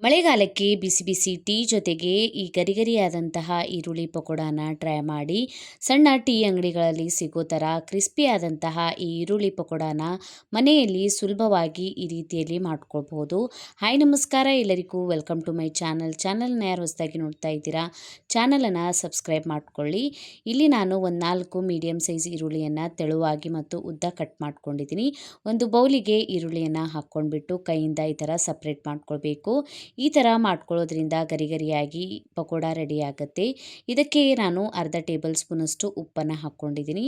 ಮಳೆಗಾಲಕ್ಕೆ ಬಿಸಿ ಬಿಸಿ ಟೀ ಜೊತೆಗೆ ಈ ಗರಿಗರಿಯಾದಂತಹ ಈರುಳ್ಳಿ ಪಕೋಡಾನ ಟ್ರೈ ಮಾಡಿ. ಸಣ್ಣ ಟೀ ಅಂಗಡಿಗಳಲ್ಲಿ ಸಿಗೋ ಥರ ಕ್ರಿಸ್ಪಿಯಾದಂತಹ ಈ ಈರುಳ್ಳಿ ಪಕೋಡಾನ ಮನೆಯಲ್ಲಿ ಸುಲಭವಾಗಿ ಈ ರೀತಿಯಲ್ಲಿ ಮಾಡ್ಕೊಳ್ಬೋದು. ಹಾಯ್ ನಮಸ್ಕಾರ ಎಲ್ಲರಿಗೂ, ವೆಲ್ಕಮ್ ಟು ಮೈ ಚಾನಲ್ನ ಯಾರು ಹೊಸದಾಗಿ ನೋಡ್ತಾ ಇದ್ದೀರಾ, ಚಾನಲನ್ನು ಸಬ್ಸ್ಕ್ರೈಬ್ ಮಾಡ್ಕೊಳ್ಳಿ. ಇಲ್ಲಿ ನಾನು ಒಂದು 4 ಮೀಡಿಯಮ್ ಸೈಜ್ ಈರುಳ್ಳಿಯನ್ನು ತೆಳುವಾಗಿ ಮತ್ತು ಉದ್ದ ಕಟ್ ಮಾಡ್ಕೊಂಡಿದ್ದೀನಿ. ಒಂದು ಬೌಲಿಗೆ ಈರುಳ್ಳಿಯನ್ನು ಹಾಕ್ಕೊಂಡ್ಬಿಟ್ಟು ಕೈಯಿಂದ ಈ ಥರ ಸಪ್ರೇಟ್ ಮಾಡ್ಕೊಳ್ಬೇಕು. ಈ ಥರ ಮಾಡ್ಕೊಳ್ಳೋದ್ರಿಂದ ಗರಿಗರಿಯಾಗಿ ಪಕೋಡ ರೆಡಿ ಆಗುತ್ತೆ. ಇದಕ್ಕೆ ನಾನು ಅರ್ಧ ಟೇಬಲ್ ಸ್ಪೂನಷ್ಟು ಉಪ್ಪನ್ನು ಹಾಕ್ಕೊಂಡಿದ್ದೀನಿ.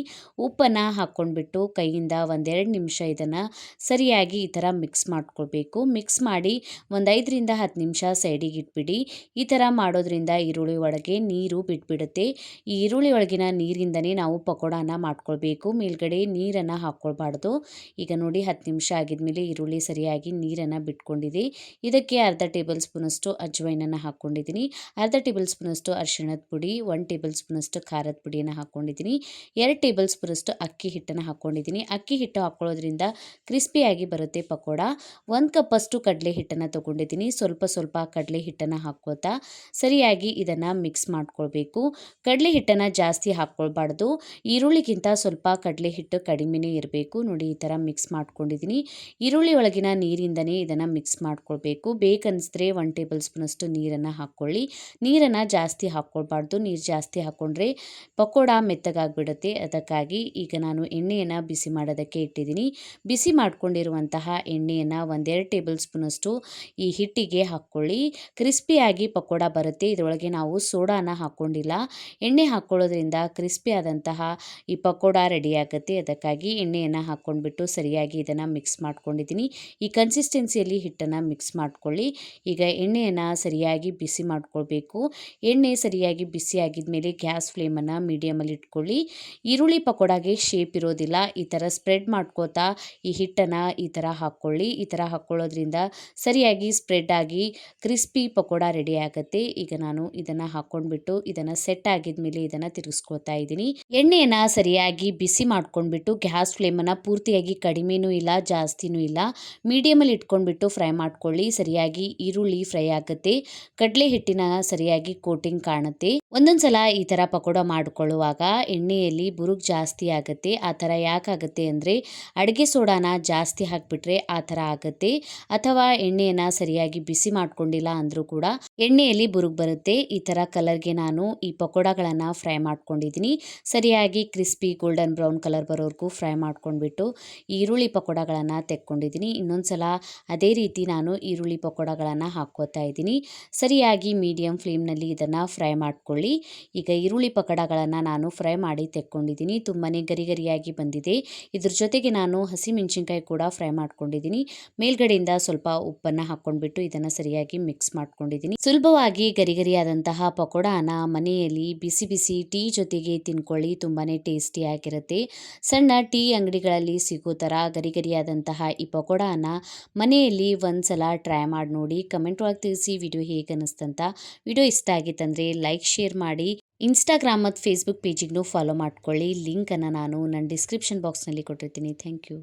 ಉಪ್ಪನ್ನು ಹಾಕ್ಕೊಂಡ್ಬಿಟ್ಟು ಕೈಯಿಂದ ಒಂದೆರಡು ನಿಮಿಷ ಇದನ್ನು ಸರಿಯಾಗಿ ಈ ಥರ ಮಿಕ್ಸ್ ಮಾಡ್ಕೊಳ್ಬೇಕು. ಮಿಕ್ಸ್ ಮಾಡಿ ಒಂದು 5ರಿಂದ 10 ನಿಮಿಷ ಸೈಡಿಗೆ ಇಟ್ಬಿಡಿ. ಈ ಥರ ಮಾಡೋದ್ರಿಂದ ಈರುಳ್ಳಿ ಒಳಗೆ ನೀರು ಬಿಟ್ಬಿಡುತ್ತೆ. ಈ ಈರುಳ್ಳಿ ಒಳಗಿನ ನೀರಿಂದನೇ ನಾವು ಪಕೋಡಾನ ಮಾಡ್ಕೊಳ್ಬೇಕು, ಮೇಲ್ಗಡೆ ನೀರನ್ನು ಹಾಕ್ಕೊಳ್ಬಾರ್ದು. ಈಗ ನೋಡಿ 10 ನಿಮಿಷ ಆಗಿದ್ಮೇಲೆ ಈರುಳ್ಳಿ ಸರಿಯಾಗಿ ನೀರನ್ನು ಬಿಟ್ಕೊಂಡಿದೆ. ಇದಕ್ಕೆ ಅರ್ಧ ಟೇಬಲ್ ಸ್ಪೂನಷ್ಟು ಅಜ್ವೈನನ್ನು ಹಾಕ್ಕೊಂಡಿದ್ದೀನಿ. ಅರ್ಧ ಟೇಬಲ್ ಸ್ಪೂನಷ್ಟು ಅರಿಶಿಣದ ಪುಡಿ, 1 ಟೇಬಲ್ ಸ್ಪೂನಷ್ಟು ಖಾರದ ಪುಡಿಯನ್ನು ಹಾಕ್ಕೊಂಡಿದ್ದೀನಿ. 2 ಟೇಬಲ್ ಸ್ಪೂನಷ್ಟು ಅಕ್ಕಿ ಹಿಟ್ಟನ್ನು ಹಾಕ್ಕೊಂಡಿದ್ದೀನಿ. ಅಕ್ಕಿ ಹಿಟ್ಟು ಹಾಕ್ಕೊಳ್ಳೋದ್ರಿಂದ ಕ್ರಿಸ್ಪಿಯಾಗಿ ಬರುತ್ತೆ ಪಕೋಡ. 1 ಕಪ್ಪಷ್ಟು ಕಡಲೆ ಹಿಟ್ಟನ್ನು ತೊಗೊಂಡಿದ್ದೀನಿ. ಸ್ವಲ್ಪ ಕಡಲೆ ಹಿಟ್ಟನ್ನು ಹಾಕ್ಕೋತಾ ಸರಿಯಾಗಿ ಇದನ್ನು ಮಿಕ್ಸ್ ಮಾಡ್ಕೊಳ್ಬೇಕು. ಕಡಲೆ ಹಿಟ್ಟನ್ನು ಜಾಸ್ತಿ ಹಾಕ್ಕೊಳ್ಬಾರ್ದು, ಈರುಳ್ಳಿಗಿಂತ ಸ್ವಲ್ಪ ಕಡಲೆ ಹಿಟ್ಟು ಕಡಿಮೆನೇ ಇರಬೇಕು. ನೋಡಿ ಈ ಥರ ಮಿಕ್ಸ್ ಮಾಡ್ಕೊಂಡಿದ್ದೀನಿ. ಈರುಳ್ಳಿ ಒಳಗಿನ ನೀರಿಂದನೇ ಇದನ್ನು ಮಿಕ್ಸ್ ಮಾಡ್ಕೊಳ್ಬೇಕು. ಬೇಕನ್ನಿಸಿದ್ರೆ 1 ಟೇಬಲ್ ಸ್ಪೂನಷ್ಟು ನೀರನ್ನು ಹಾಕ್ಕೊಳ್ಳಿ. ನೀರನ್ನು ಜಾಸ್ತಿ ಹಾಕ್ಕೊಳ್ಬಾರ್ದು, ನೀರು ಜಾಸ್ತಿ ಹಾಕ್ಕೊಂಡ್ರೆ ಪಕೋಡ ಮೆತ್ತಗಾಗಿಬಿಡುತ್ತೆ. ಅದಕ್ಕಾಗಿ ಈಗ ನಾನು ಎಣ್ಣೆಯನ್ನು ಬಿಸಿ ಮಾಡೋದಕ್ಕೆ ಇಟ್ಟಿದ್ದೀನಿ. ಬಿಸಿ ಮಾಡ್ಕೊಂಡಿರುವಂತಹ ಎಣ್ಣೆಯನ್ನು 1-2 ಟೇಬಲ್ ಸ್ಪೂನಷ್ಟು ಈ ಹಿಟ್ಟಿಗೆ ಹಾಕ್ಕೊಳ್ಳಿ. ಕ್ರಿಸ್ಪಿಯಾಗಿ ಪಕೋಡ ಬರುತ್ತೆ. ಇದರೊಳಗೆ ನಾವು ಸೋಡಾನ ಹಾಕ್ಕೊಂಡಿಲ್ಲ. ಎಣ್ಣೆ ಹಾಕ್ಕೊಳ್ಳೋದ್ರಿಂದ ಕ್ರಿಸ್ಪಿ ಆದಂತಹ ಈ ಪಕೋಡ ರೆಡಿ ಆಗುತ್ತೆ. ಅದಕ್ಕಾಗಿ ಎಣ್ಣೆಯನ್ನು ಹಾಕ್ಕೊಂಡ್ಬಿಟ್ಟು ಸರಿಯಾಗಿ ಇದನ್ನು ಮಿಕ್ಸ್ ಮಾಡ್ಕೊಂಡಿದ್ದೀನಿ. ಈ ಕನ್ಸಿಸ್ಟೆನ್ಸಿಯಲ್ಲಿ ಹಿಟ್ಟನ್ನು ಮಿಕ್ಸ್ ಮಾಡ್ಕೊಳ್ಳಿ. ಈಗ ಎಣ್ಣೆಯನ್ನು ಸರಿಯಾಗಿ ಬಿಸಿ ಮಾಡ್ಕೊಳ್ಬೇಕು. ಎಣ್ಣೆ ಸರಿಯಾಗಿ ಬಿಸಿ ಆಗಿದ್ಮೇಲೆ ಗ್ಯಾಸ್ ಫ್ಲೇಮನ್ನು ಮೀಡಿಯಮಲ್ಲಿ ಇಟ್ಕೊಳ್ಳಿ. ಈರುಳ್ಳಿ ಪಕೋಡಾಗೆ ಶೇಪ್ ಇರೋದಿಲ್ಲ. ಈ ಥರ ಸ್ಪ್ರೆಡ್ ಮಾಡ್ಕೋತಾ ಈ ಹಿಟ್ಟನ್ನು ಈ ಥರ ಹಾಕ್ಕೊಳ್ಳಿ. ಈ ಥರ ಹಾಕ್ಕೊಳ್ಳೋದ್ರಿಂದ ಸರಿಯಾಗಿ ಸ್ಪ್ರೆಡ್ ಆಗಿ ಕ್ರಿಸ್ಪಿ ಪಕೋಡ ರೆಡಿ ಆಗುತ್ತೆ. ಈಗ ನಾನು ಇದನ್ನು ಹಾಕ್ಕೊಂಡ್ಬಿಟ್ಟು ಇದನ್ನು ಸೆಟ್ ಆಗಿದ್ಮೇಲೆ ಇದನ್ನು ತಿರುಗಿಸ್ಕೊಳ್ತಾ ಇದ್ದೀನಿ. ಎಣ್ಣೆಯನ್ನು ಸರಿಯಾಗಿ ಬಿಸಿ ಮಾಡ್ಕೊಂಡ್ಬಿಟ್ಟು ಗ್ಯಾಸ್ ಫ್ಲೇಮನ್ನು ಪೂರ್ತಿಯಾಗಿ ಕಡಿಮೆನೂ ಇಲ್ಲ ಜಾಸ್ತಿನೂ ಇಲ್ಲ, ಮೀಡಿಯಮಲ್ಲಿ ಇಟ್ಕೊಂಡ್ಬಿಟ್ಟು ಫ್ರೈ ಮಾಡ್ಕೊಳ್ಳಿ. ಸರಿಯಾಗಿ ಈರುಳ್ಳಿ ಫ್ರೈ ಆಗುತ್ತೆ, ಕಡಲೆ ಹಿಟ್ಟಿನ ಸರಿಯಾಗಿ ಕೋಟಿಂಗ್ ಕಾಣುತ್ತೆ. ಒಂದೊಂದು ಸಲ ಈ ಥರ ಪಕೋಡ ಮಾಡಿಕೊಳ್ಳುವಾಗ ಎಣ್ಣೆಯಲ್ಲಿ ಬುರುಗ್ ಜಾಸ್ತಿ ಆಗುತ್ತೆ. ಆ ಥರ ಯಾಕಾಗುತ್ತೆ ಅಂದರೆ ಅಡುಗೆ ಸೋಡಾನ ಜಾಸ್ತಿ ಹಾಕಿಬಿಟ್ರೆ ಆ ಥರ ಆಗುತ್ತೆ, ಅಥವಾ ಎಣ್ಣೆಯನ್ನು ಸರಿಯಾಗಿ ಬಿಸಿ ಮಾಡ್ಕೊಂಡಿಲ್ಲ ಅಂದರೂ ಕೂಡ ಎಣ್ಣೆಯಲ್ಲಿ ಬುರುಗ್ ಬರುತ್ತೆ. ಈ ಥರ ಕಲರ್ಗೆ ನಾನು ಈ ಪಕೋಡಗಳನ್ನು ಫ್ರೈ ಮಾಡ್ಕೊಂಡಿದ್ದೀನಿ. ಸರಿಯಾಗಿ ಕ್ರಿಸ್ಪಿ ಗೋಲ್ಡನ್ ಬ್ರೌನ್ ಕಲರ್ ಬರೋವರೆಗೂ ಫ್ರೈ ಮಾಡ್ಕೊಂಡ್ಬಿಟ್ಟು ಈರುಳ್ಳಿ ಪಕೋಡಗಳನ್ನು ತೆಕ್ಕೊಂಡಿದ್ದೀನಿ. ಇನ್ನೊಂದು ಸಲ ಅದೇ ರೀತಿ ನಾನು ಈರುಳ್ಳಿ ಪಕೋಡಗಳನ್ನು ಹಾಕ್ಕೋತಾ ಇದ್ದೀನಿ. ಸರಿಯಾಗಿ ಮೀಡಿಯಂ ಫ್ಲೇಮ್ನಲ್ಲಿ ಇದನ್ನು ಫ್ರೈ ಮಾಡ್ಕೊಳ್ಳಿ. ಈಗ ಈರುಳ್ಳಿ ಪಕೋಡಗಳನ್ನು ನಾನು ಫ್ರೈ ಮಾಡಿ ತೆಕ್ಕೊಂಡಿದ್ದೀನಿ. ತುಂಬಾ ಗರಿಗರಿಯಾಗಿ ಬಂದಿದೆ. ಇದ್ರ ಜೊತೆಗೆ ನಾನು ಹಸಿಮೆಣಸಿನ್ಕಾಯಿ ಕೂಡ ಫ್ರೈ ಮಾಡ್ಕೊಂಡಿದ್ದೀನಿ. ಮೇಲ್ಗಡೆಯಿಂದ ಸ್ವಲ್ಪ ಉಪ್ಪನ್ನು ಹಾಕ್ಕೊಂಡ್ಬಿಟ್ಟು ಇದನ್ನು ಸರಿಯಾಗಿ ಮಿಕ್ಸ್ ಮಾಡ್ಕೊಂಡಿದ್ದೀನಿ. ಸುಲಭವಾಗಿ ಗರಿಗರಿಯಾದಂತಹ ಪಕೋಡಾನ ಮನೆಯಲ್ಲಿ ಬಿಸಿ ಬಿಸಿ ಟೀ ಜೊತೆಗೆ ತಿನ್ಕೊಳ್ಳಿ, ತುಂಬಾ ಟೇಸ್ಟಿಯಾಗಿರುತ್ತೆ. ಸಣ್ಣ ಟೀ ಅಂಗಡಿಗಳಲ್ಲಿ ಸಿಗೋ ಥರ ಗರಿಗರಿಯಾದಂತಹ ಈ ಪಕೋಡಾನ ಮನೆಯಲ್ಲಿ ಒಂದ್ಸಲ ಟ್ರೈ ಮಾಡಿ ನೋಡಿ. ಕಮೆಂಟ್ ಒಳಗೆ ತಿಳಿಸಿ ವಿಡಿಯೋ ಹೇಗೆ ಅನ್ನಿಸ್ತಂತ. ವಿಡಿಯೋ ಇಷ್ಟ ಆಗಿತ್ತಂದರೆ ಲೈಕ್ ಶೇರ್ ಮಾಡಿ. ಇನ್ಸ್ಟಾಗ್ರಾಮ್ ಮತ್ತು ಫೇಸ್ಬುಕ್ ಪೇಜಿಗೂ ಫಾಲೋ ಮಾಡ್ಕೊಳ್ಳಿ. ಲಿಂಕನ್ನು ನಾನು ನನ್ನ ಡಿಸ್ಕ್ರಿಪ್ಷನ್ ಬಾಕ್ಸ್ನಲ್ಲಿ ಕೊಟ್ಟಿರ್ತೀನಿ. Thank you.